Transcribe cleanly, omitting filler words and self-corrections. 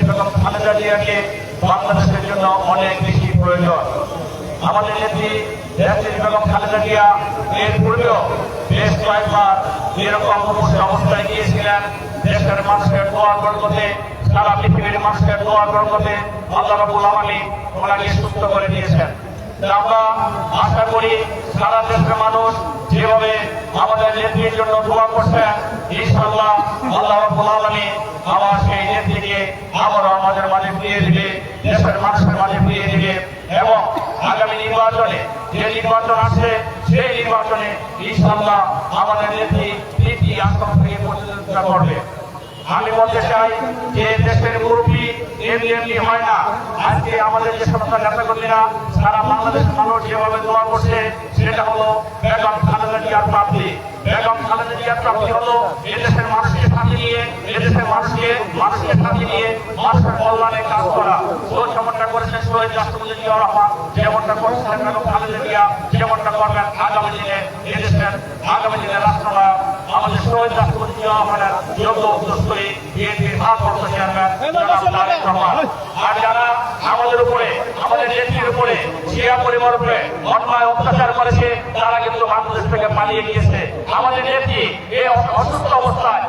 বেগম খালেদা জিয়াকে বাংলাদেশের জন্য অনেক বেশি প্রয়োজন। আমাদের নেত্রী দেশটির বেগম খালেদা জিয়া এর পূর্বেও বেশ কয়েকবার এরকম অবস্থায় গিয়েছিলেন। দেশের মানুষের দোয়া বরকতে, সারা পৃথিবীর মানুষের দোয়া বরকতে আল্লাহ রাব্বুল আলামিন ওনাকে সুস্থ করে দিয়েছেন। আমরা আশা করি সারা দেশের মানুষ যেভাবে আমাদের নেত্রীর জন্য দোয়া করছেন, ইনশাআল্লাহ আল্লাহ রাব্বুল আলামিন আবার সেই নেত্রীকে আবারও আমাদের মাঝে ফিরিয়ে দিবে, দেশের মানুষের মাঝে ফিরিয়ে দিবে এবং আগামী নির্বাচনে যে নির্বাচন আসছে সেই নির্বাচনে ইনশাআল্লাহ আমাদের নেত্রী তৃতীয় আসন থেকে প্রতিদ্বন্দ্বিতা করবে। আমি বলতে চাই যে দেশের মুরব্বী এমনি হয় না। আজকে আমাদের যে সমস্ত নেতাকর্মীরা সারা বাংলাদেশের মানুষ যেভাবে দোয়া করছে সেটা হলো বেগম খালেদা জিয়ার প্রাপ্তি। বেগম খালেদা জিয়ার প্রাপ্তি হলো এদেশের মানুষকে সাথে নিয়ে, এদেশের মানুষকে সাথে নিয়ে মানুষের কল্যাণে কাজ করা। যেমনটা করেছেন শহীদ রাষ্ট্রপতি জিয়াউর রহমান, যেমনটা করেছেন বেগম খালেদা জিয়া, যেমনটা করবেন আগামী দিনে এদেশের রাষ্ট্রনায়ক আমাদের শহীদ রাষ্ট্রপতি জিয়াউর রহমানের যোগ্য উত্তরসূরি বিএনপির ভারপ্রাপ্ত চেয়ারম্যান জনাব তারেক রহমান। আর যারা আমাদের উপরে, আমাদের নেত্রীর উপরে, শিয়া পরিবার উপরে অন্যায় অত্যাচার করেছে তারা কিন্তু বাংলাদেশ থেকে পালিয়ে গিয়েছে। আমাদের নেত্রী এই অসুস্থ অবস্থায়